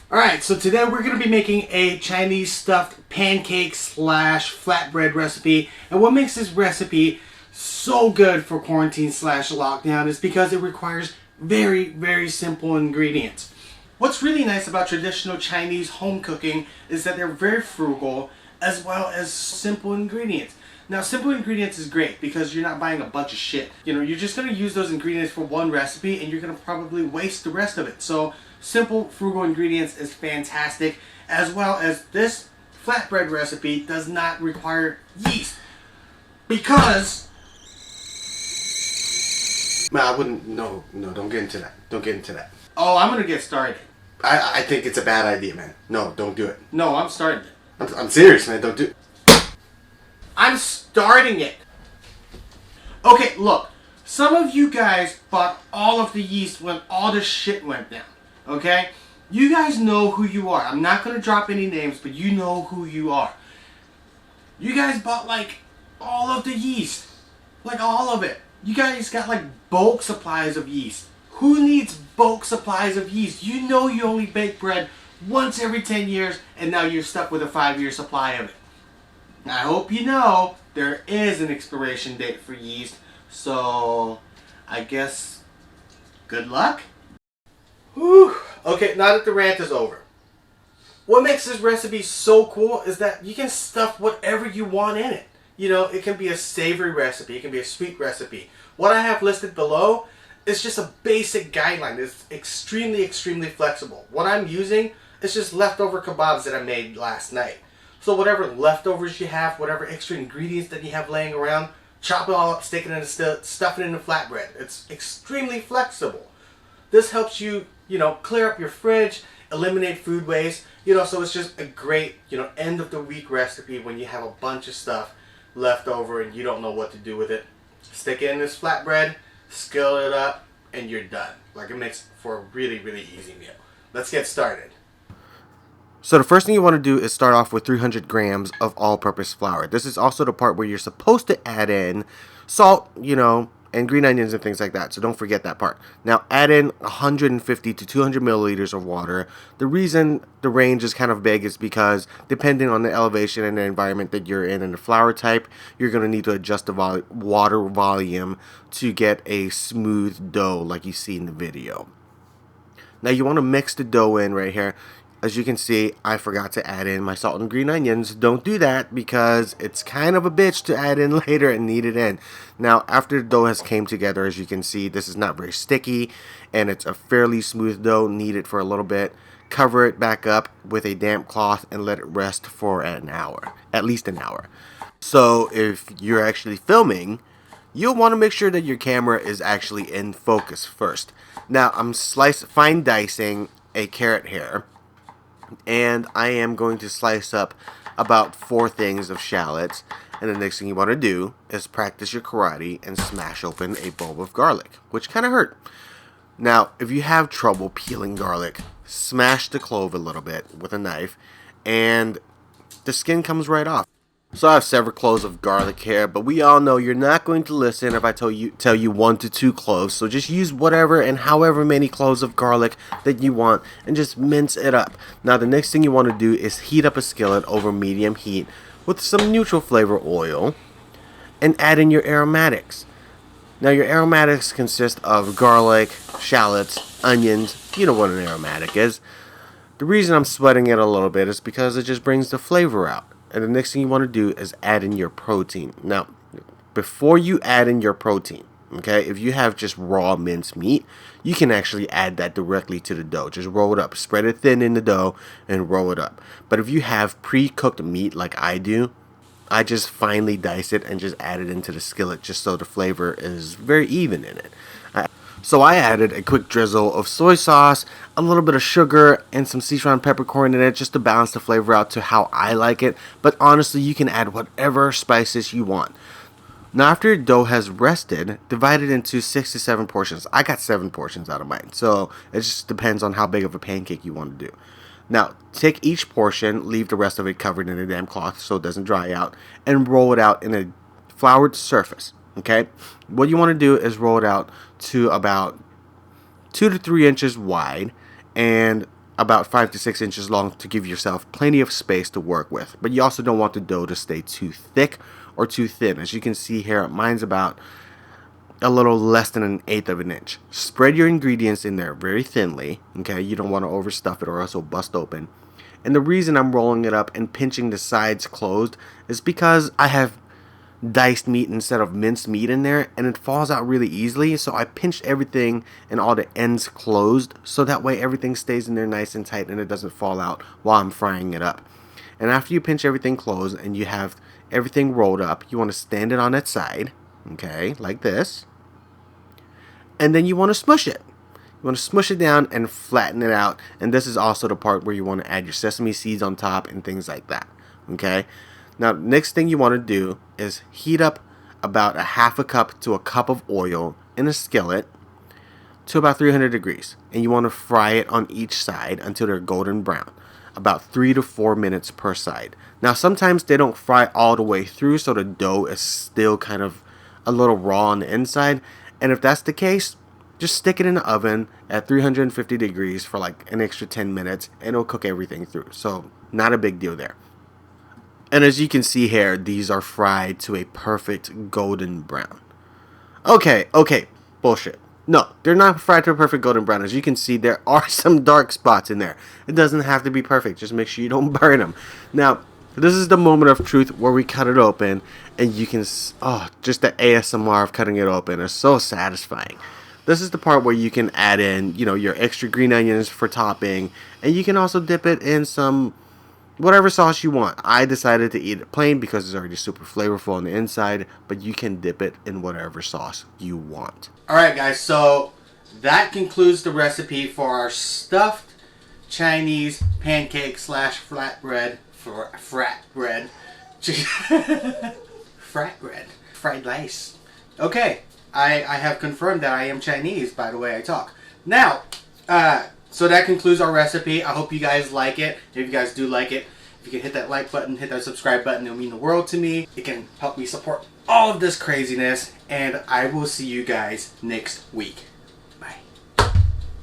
Alright, so today we're going to be making a Chinese stuffed pancake slash flatbread recipe. And what makes this recipe so good for quarantine slash lockdown is because it requires very simple ingredients. What's really nice about traditional Chinese home cooking is that they're very frugal as well as simple ingredients. Now, simple ingredients is great because you're not buying a bunch of shit. You know, you're just going to use those ingredients for one recipe and you're going to probably waste the rest of it. So, simple, frugal ingredients is fantastic, as well as this flatbread recipe does not require yeast because... I wouldn't, no, don't get into that. Don't get into that. Oh, I'm going to get started. I think it's a bad idea, man. No, don't do it. No, I'm starting it. I'm serious, man. Don't do it. I'm starting it. Okay, look. Some of you guys bought all of the yeast when all the shit went down. Okay? You guys know who you are. I'm not going to drop any names, but you know who you are. You guys bought like all of the yeast. Like all of it. You guys got like bulk supplies of yeast. Who needs bulk supplies of yeast? You know you only bake bread once every 10 years and now you're stuck with a 5-year supply of it. I hope you know there is an expiration date for yeast, so I guess good luck? Whew. Okay, now that the rant is over. What makes this recipe so cool is that you can stuff whatever you want in it. You know, it can be a savory recipe, it can be a sweet recipe. What I have listed below is just a basic guideline. It's extremely flexible. What I'm using is just leftover kebabs that I made last night. So whatever leftovers you have, whatever extra ingredients that you have laying around, chop it all up, stick it in stuff it in a flatbread. It's extremely flexible. This helps you, clear up your fridge, eliminate food waste, so it's just a great, end of the week recipe when you have a bunch of stuff left over and you don't know what to do with it. Stick it in this flatbread, skillet it up, and you're done. Like, it makes for a really easy meal. Let's get started. So the first thing you want to do is start off with 300 grams of all-purpose flour. This is also the part where you're supposed to add in salt, and green onions and things like that. So don't forget that part. Now add in 150 to 200 milliliters of water. The reason the range is kind of big is because depending on the elevation and the environment that you're in and the flour type, you're going to need to adjust the water volume to get a smooth dough like you see in the video. Now you want to mix the dough in right here. As you can see, I forgot to add in my salt and green onions. Don't do that because it's kind of a bitch to add in later and knead it in. Now, after the dough has came together, as you can see, this is not very sticky and it's a fairly smooth dough. Knead it for a little bit. Cover it back up with a damp cloth and let it rest for an hour, at least an hour. So if you're actually filming, you'll want to make sure that your camera is actually in focus first. Now, I'm fine dicing a carrot here. And I am going to slice up about 4 things of shallots. And the next thing you want to do is practice your karate and smash open a bulb of garlic, which kind of hurt. Now, if you have trouble peeling garlic, smash the clove a little bit with a knife and the skin comes right off. So I have several cloves of garlic here, but we all know you're not going to listen if I tell you 1 to 2 cloves. So just use whatever and however many cloves of garlic that you want and just mince it up. Now the next thing you want to do is heat up a skillet over medium heat with some neutral flavor oil and add in your aromatics. Now your aromatics consist of garlic, shallots, onions. You know what an aromatic is. The reason I'm sweating it a little bit is because it just brings the flavor out. And the next thing you want to do is add in your protein. Now, before you add in your protein, okay, if you have just raw minced meat, you can actually add that directly to the dough. Just roll it up, spread it thin in the dough, and roll it up. But if you have pre-cooked meat like I do, I just finely dice it and just add it into the skillet just so the flavor is very even in it. So I added a quick drizzle of soy sauce, a little bit of sugar, and some Sichuan peppercorn in it just to balance the flavor out to how I like it. But honestly, you can add whatever spices you want. Now after your dough has rested, divide it into 6 to 7 portions. I got 7 portions out of mine, so it just depends on how big of a pancake you want to do. Now take each portion, leave the rest of it covered in a damp cloth so it doesn't dry out, and roll it out in a floured surface. Okay, what you want to do is roll it out to about 2 to 3 inches wide and about 5 to 6 inches long to give yourself plenty of space to work with. But you also don't want the dough to stay too thick or too thin. As you can see here, mine's about a little less than 1/8 of an inch. Spread your ingredients in there very thinly, okay? You don't want to overstuff it or else it'll bust open. And the reason I'm rolling it up and pinching the sides closed is because I have diced meat instead of minced meat in there, and it falls out really easily. So I pinched everything and all the ends closed, so that way everything stays in there nice and tight and it doesn't fall out while I'm frying it up. And after you pinch everything closed and you have everything rolled up, you want to stand it on its side, okay, like this. And then you want to smush it. You want to smush it down and flatten it out. And this is also the part where you want to add your sesame seeds on top and things like that, okay? Now, next thing you want to do is heat up about 1/2 cup to a cup of oil in a skillet to about 300 degrees. And you want to fry it on each side until they're golden brown, about 3 to 4 minutes per side. Now, sometimes they don't fry all the way through, so the dough is still kind of a little raw on the inside. And if that's the case, just stick it in the oven at 350 degrees for like an extra 10 minutes and it'll cook everything through. So not a big deal there. And as you can see here, these are fried to a perfect golden brown. Okay, bullshit. No, they're not fried to a perfect golden brown. As you can see, there are some dark spots in there. It doesn't have to be perfect. Just make sure you don't burn them. Now, this is the moment of truth where we cut it open and you can, just the ASMR of cutting it open is so satisfying. This is the part where you can add in, your extra green onions for topping, and you can also dip it in some whatever sauce you want. I decided to eat it plain because it's already super flavorful on the inside, but you can dip it in whatever sauce you want. Alright guys, so that concludes the recipe for our stuffed Chinese pancake / flatbread for frat bread. Frat bread. Fried rice. Okay, I have confirmed that I am Chinese by the way I talk. Now, so that concludes our recipe. I hope you guys like it. If you guys do like it, if you can hit that like button, hit that subscribe button, it'll mean the world to me. It can help me support all of this craziness, and I will see you guys next week.